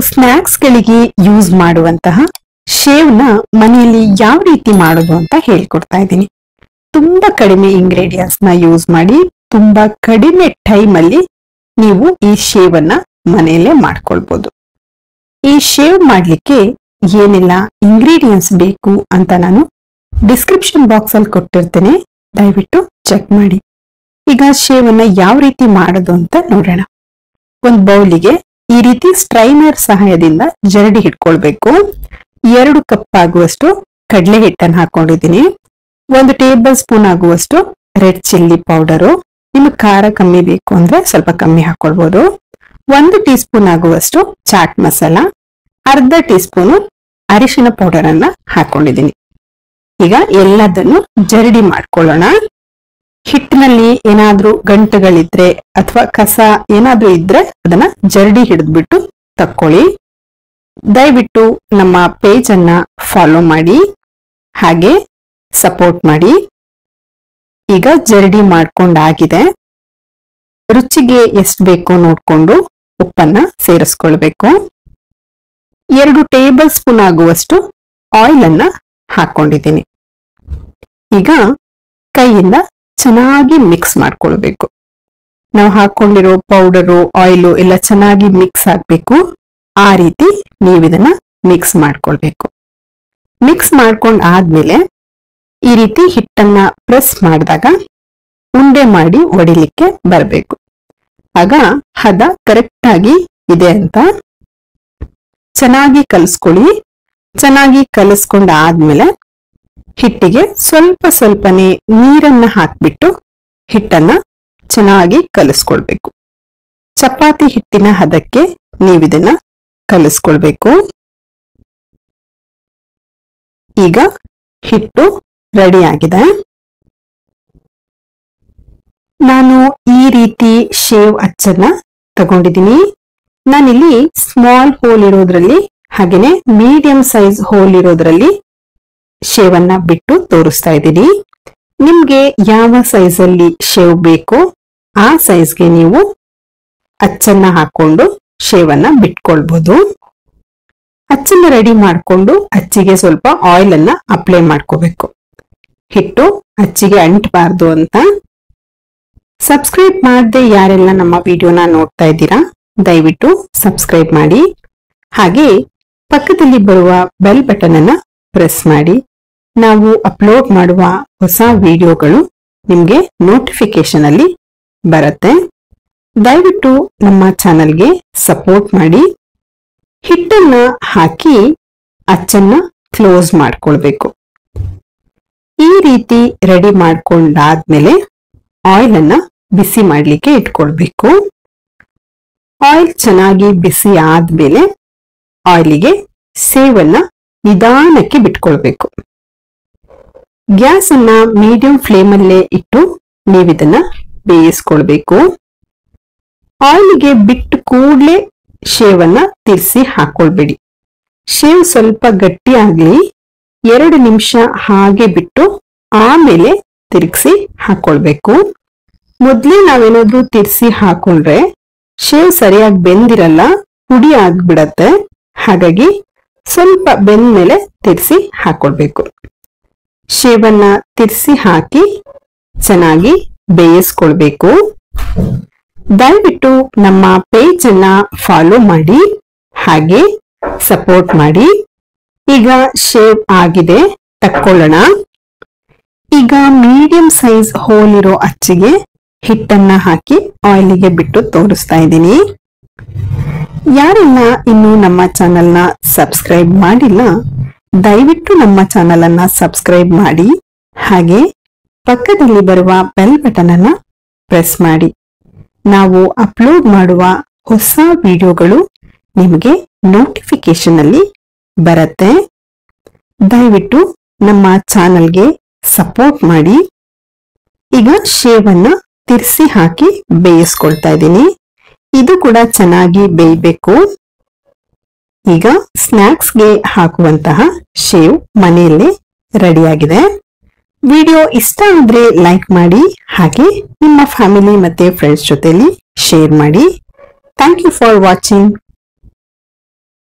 Snacks ಗಳಿಗೆ use ಮಾಡುವಂತಹ ಶೇವ್ನ ಮನೆಯಲ್ಲಿ ಯಾವ ರೀತಿ ಮಾಡೋದು ಅಂತ ಹೇಳ್ಕೊಡ್ತಾ ಇದ್ದೀನಿ. ತುಂಬಾ ಕಡಿಮೆ ಇಂಗ್ರೀಡಿಯೆಂಟ್ಸ್ ನ ಯೂಸ್ ಮಾಡಿ ತುಂಬಾ ಕಡಿಮೆ ಟೈಮ್ ಅಲ್ಲಿ ನೀವು ಈ ಶೇವ್ ಅನ್ನ ಮನೆಯಲ್ಲೇ ಮಾಡ್ಕೊಳ್ಬಹುದು. ಈ ಶೇವ್ ಮಾಡ್ಲಿಕ್ಕೆ ಏನೆಲ್ಲ ಇಂಗ್ರೀಡಿಯೆಂಟ್ಸ್ ಬೇಕು ಅಂತ ನಾನು ಡಿಸ್ಕ್ರಿಪ್ಷನ್ ಬಾಕ್ಸ್ ಅಲ್ಲಿ ಕೊಟ್ಟಿರ್ತೇನೆ, ದಯವಿಟ್ಟು ಚೆಕ್ ಮಾಡಿ. ಈಗ ಶೇವ್ ಅನ್ನ ಯಾವ ರೀತಿ ಮಾಡೋದು ಅಂತ ನೋಡೋಣ. ಒಂದು ಬೌಲಿಗೆ ಈ ರೀತಿ ಸ್ಟ್ರೈನರ್ ಸಹಾಯದಿಂದ ಜರಡಿ ಹಿಡ್ಕೊಳ್ಬೇಕು. 2 ಕಪ್ ಆಗುವಷ್ಟು ಕಡಲೆ ಹಿಟ್ಟನ್ನು ಹಾಕೊಂಡಿದ್ದೀನಿ. 1 ಟೇಬಲ್ ಸ್ಪೂನ್ ಆಗುವಷ್ಟು ರೆಡ್ ಚಿಲ್ಲಿ ಪೌಡರು, ನಿಮಗೆ ಖಾರ ಕಮ್ಮಿ ಬೇಕು ಅಂದ್ರೆ ಸ್ವಲ್ಪ ಕಮ್ಮಿ ಹಾಕೊಳ್ಬಹುದು. 1 ಟೀ ಸ್ಪೂನ್ ಆಗುವಷ್ಟು ಚಾಟ್ ಮಸಾಲ, ಅರ್ಧ ಟೀ ಸ್ಪೂನ್ ಅರಿಶಿನ ಪೌಡರ್ ಅನ್ನ ಹಾಕೊಂಡಿದ್ದೀನಿ. ಈಗ ಎಲ್ಲದನ್ನು ಜರಡಿ ಮಾಡ್ಕೊಳ್ಳೋಣ. ಹಿಟ್ಟಿನಲ್ಲಿ ಏನಾದ್ರೂ ಗಂಟುಗಳಿದ್ರೆ ಅಥವಾ ಕಸ ಏನಾದ್ರೂ ಇದ್ರೆ ಅದನ್ನ ಜರಡಿ ಹಿಡಿದ್ಬಿಟ್ಟು ತಕ್ಕೊಳ್ಳಿ. ದಯವಿಟ್ಟು ನಮ್ಮ ಪೇಜ್ ಅನ್ನ ಫಾಲೋ ಮಾಡಿ, ಹಾಗೆ ಸಪೋರ್ಟ್ ಮಾಡಿ. ಈಗ ಜರಡಿ ಮಾಡ್ಕೊಂಡಾಗಿದೆ. ರುಚಿಗೆ ಎಷ್ಟು ಬೇಕೋ ನೋಡ್ಕೊಂಡು ಉಪ್ಪನ್ನ ಸೇರಿಸ್ಕೊಳ್ಬೇಕು. 2 ಟೇಬಲ್ ಸ್ಪೂನ್ ಆಗುವಷ್ಟು ಆಯಿಲ್ ಅನ್ನ ಹಾಕೊಂಡಿದ್ದೀನಿ. ಈಗ ಕೈಯಿಂದ ಚೆನ್ನಾಗಿ ಮಿಕ್ಸ್ ಮಾಡ್ಕೊಳ್ಬೇಕು. ನಾವು ಹಾಕೊಂಡಿರೋ ಪೌಡರು ಆಯಿಲು ಎಲ್ಲ ಚೆನ್ನಾಗಿ ಮಿಕ್ಸ್ ಆಗ್ಬೇಕು. ಆ ರೀತಿ ನೀವಿದನ್ನ ಮಿಕ್ಸ್ ಮಾಡ್ಕೊಳ್ಬೇಕು. ಮಿಕ್ಸ್ ಮಾಡ್ಕೊಂಡ್ ಆದ್ಮೇಲೆ ಈ ರೀತಿ ಹಿಟ್ಟನ್ನ ಪ್ರೆಸ್ ಮಾಡಿದಾಗ ಉಂಡೆ ಮಾಡಿ ಒಡಿಲಿಕ್ಕೆ ಬರಬೇಕು. ಆಗ ಹದ ಕರೆಕ್ಟ್ ಆಗಿ ಇದೆ ಅಂತ ಚೆನ್ನಾಗಿ ಕಲಿಸ್ಕೊಳ್ಳಿ. ಚೆನ್ನಾಗಿ ಕಲಿಸ್ಕೊಂಡ ಆದ್ಮೇಲೆ ಹಿಟ್ಟಿಗೆ ಸ್ವಲ್ಪ ಸ್ವಲ್ಪನೇ ನೀರನ್ನ ಹಾಕ್ಬಿಟ್ಟು ಹಿಟ್ಟನ್ನ ಚೆನ್ನಾಗಿ ಕಲಿಸ್ಕೊಳ್ಬೇಕು. ಚಪಾತಿ ಹಿಟ್ಟಿನ ಹದಕ್ಕೆ ನೀವಿದನ್ನ ಕಲಿಸ್ಕೊಳ್ಬೇಕು. ಈಗ ಹಿಟ್ಟು ರೆಡಿ ಆಗಿದೆ. ನಾನು ಈ ರೀತಿ ಶೇವ್ ಅಚ್ಚನ್ನ ತಗೊಂಡಿದ್ದೀನಿ. ನಾನಿಲ್ಲಿ ಸ್ಮಾಲ್ ಹೋಲ್ ಇರೋದ್ರಲ್ಲಿ ಹಾಗೇನೆ ಮೀಡಿಯಂ ಸೈಜ್ ಹೋಲ್ ಇರೋದ್ರಲ್ಲಿ ಶೇವ್ ಅನ್ನ ಬಿಟ್ಟು ತೋರಿಸ್ತಾ ಇದ್ದೀನಿ. ನಿಮ್ಗೆ ಯಾವ ಸೈಜ್ ಅಲ್ಲಿ ಶೇವ್ ಬೇಕೋ ಆ ಸೈಜ್ಗೆ ನೀವು ಅಚ್ಚನ್ನ ಹಾಕೊಂಡು ಶೇವ್ ಅನ್ನ ಬಿಟ್ಕೊಳ್ಬಹುದು. ಅಚ್ಚನ್ನ ರೆಡಿ ಮಾಡ್ಕೊಂಡು ಅಚ್ಚಿಗೆ ಸ್ವಲ್ಪ ಆಯಿಲ್ ಅನ್ನ ಅಪ್ಲೈ ಮಾಡ್ಕೋಬೇಕು. ಹಿಟ್ಟು ಅಚ್ಚಿಗೆ ಅಂಟಬಾರ್ದು ಅಂತ. ಸಬ್ಸ್ಕ್ರೈಬ್ ಮಾಡದೆ ಯಾರೆಲ್ಲ ನಮ್ಮ ವಿಡಿಯೋನ ನೋಡ್ತಾ ಇದ್ದೀರಾ, ದಯವಿಟ್ಟು ಸಬ್ಸ್ಕ್ರೈಬ್ ಮಾಡಿ. ಹಾಗೆ ಪಕ್ಕದಲ್ಲಿ ಬರುವ ಬೆಲ್ ಬಟನ್ ಅನ್ನ ಪ್ರೆಸ್ ಮಾಡಿ. ನಾವು ಅಪ್ಲೋಡ್ ಮಾಡುವ ಹೊಸ ವಿಡಿಯೋಗಳು ನಿಮ್ಗೆ ನೋಟಿಫಿಕೇಶನ್ ಅಲ್ಲಿ ಬರುತ್ತೆ. ದಯವಿಟ್ಟು ನಮ್ಮ ಚಾನಲ್ಗೆ ಸಪೋರ್ಟ್ ಮಾಡಿ. ಹಿಟ್ಟನ್ನ ಹಾಕಿ ಅಚ್ಚನ್ನ ಕ್ಲೋಸ್ ಮಾಡ್ಕೊಳ್ಬೇಕು. ಈ ರೀತಿ ರೆಡಿ ಮಾಡ್ಕೊಂಡಾದ್ಮೇಲೆ ಆಯಿಲ್ ಅನ್ನ ಬಿಸಿ ಮಾಡ್ಲಿಕ್ಕೆ ಇಟ್ಕೊಳ್ಬೇಕು. ಆಯಿಲ್ ಚೆನ್ನಾಗಿ ಬಿಸಿ ಆದ್ಮೇಲೆ ಆಯಿಲಿಗೆ ಸೇವನ್ನ ನಿಧಾನಕ್ಕೆ ಬಿಟ್ಕೊಳ್ಬೇಕು. ಗ್ಯಾಸ್ ಅನ್ನ ಮೀಡಿಯಂ ಫ್ಲೇಮ್ ಅಲ್ಲೇ ಇಟ್ಟು ನೀವಿದನ್ನ ಬೇಯಿಸ್ಕೊಳ್ಬೇಕು. ಆಯಿಲ್ಗೆ ಬಿಟ್ಟು ಕೂಡ್ಲೆ ಶೇವನ್ನ ತಿರ್ಸಿ ಹಾಕೊಳ್ಬೇಡಿ. ಶೇವ್ ಸ್ವಲ್ಪ ಗಟ್ಟಿ ಆಗ್ಲಿ 2 ನಿಮಿಷ ಹಾಗೆ ಬಿಟ್ಟು ಆಮೇಲೆ ತಿರ್ಗಿಸಿ ಹಾಕೊಳ್ಬೇಕು. ಮೊದ್ಲೇ ನಾವೇನಾದ್ರೂ ತಿರ್ಸಿ ಹಾಕೊಂಡ್ರೆ ಶೇವ್ ಸರಿಯಾಗಿ ಬೆಂದಿರಲ್ಲ, ಪುಡಿ ಆಗ್ಬಿಡತ್ತೆ. ಹಾಗಾಗಿ ಸ್ವಲ್ಪ ಬೆಂದ್ಮೇಲೆ ತಿರ್ಸಿ ಹಾಕೊಳ್ಬೇಕು. ಶೇವನ್ನ ತಿರ್ಸಿ ಹಾಕಿ ಚೆನ್ನಾಗಿ ಬೇಯಿಸ್ಕೊಳ್ಬೇಕು. ದಯವಿಟ್ಟು ನಮ್ಮ ಪೇಜ್ ಅನ್ನ ಫಾಲೋ ಮಾಡಿ, ಹಾಗೆ ಸಪೋರ್ಟ್ ಮಾಡಿ. ಈಗ ಶೇವ್ ಆಗಿದೆ, ತಕ್ಕೊಳ್ಳೋಣ. ಈಗ ಮೀಡಿಯಂ ಸೈಜ್ ಹೋಲ್ ಇರೋ ಅಚ್ಚಿಗೆ ಹಿಟ್ಟನ್ನ ಹಾಕಿ ಆಯಿಲಿಗೆ ಬಿಟ್ಟು ತೋರಿಸ್ತಾ ಇದ್ದೀನಿ. ಯಾರೆಲ್ಲ ಇನ್ನು ನಮ್ಮ ಚಾನೆಲ್ನ ಸಬ್ಸ್ಕ್ರೈಬ್ ಮಾಡಿಲ್ಲ, ದಯವಿಟ್ಟು ನಮ್ಮ ಚಾನೆಲ್ ಅನ್ನ ಸಬ್ಸ್ಕ್ರೈಬ್ ಮಾಡಿ. ಹಾಗೆ ಪಕ್ಕದಲ್ಲಿ ಬರುವ ಬೆಲ್ ಬಟನ್ ಅನ್ನ ಪ್ರೆಸ್ ಮಾಡಿ. ನಾವು ಅಪ್ಲೋಡ್ ಮಾಡುವ ಹೊಸ ವಿಡಿಯೋಗಳು ನಿಮಗೆ ನೋಟಿಫಿಕೇಶನ್ ಅಲ್ಲಿ ಬರುತ್ತೆ. ದಯವಿಟ್ಟು ನಮ್ಮ ಚಾನೆಲ್ಗೆ ಸಪೋರ್ಟ್ ಮಾಡಿ. ಈಗ ಶೇವ್ ಅನ್ನ ತಿರ್ಸಿ ಹಾಕಿ ಬೇಯಿಸ್ಕೊಳ್ತಾ ಇದ್ದೀನಿ. ಇದು ಕೂಡ ಚೆನ್ನಾಗಿ ಬೇಯಬೇಕು. ಈಗ ಸ್ನಾಕ್ಸ್ಗೆ ಹಾಕುವಂತಹ ಶೇವ್ ಮನೆಯಲ್ಲಿ ರೆಡಿಯಾಗಿದೆ. ವಿಡಿಯೋ ಇಷ್ಟ ಆದ್ರೆ ಲೈಕ್ ಮಾಡಿ, ಹಾಗೆ ನಿಮ್ಮ ಫ್ಯಾಮಿಲಿ ಮತ್ತೆ ಫ್ರೆಂಡ್ಸ್ ಜೊತೆಲಿ ಶೇರ್ ಮಾಡಿ. Thank you for watching.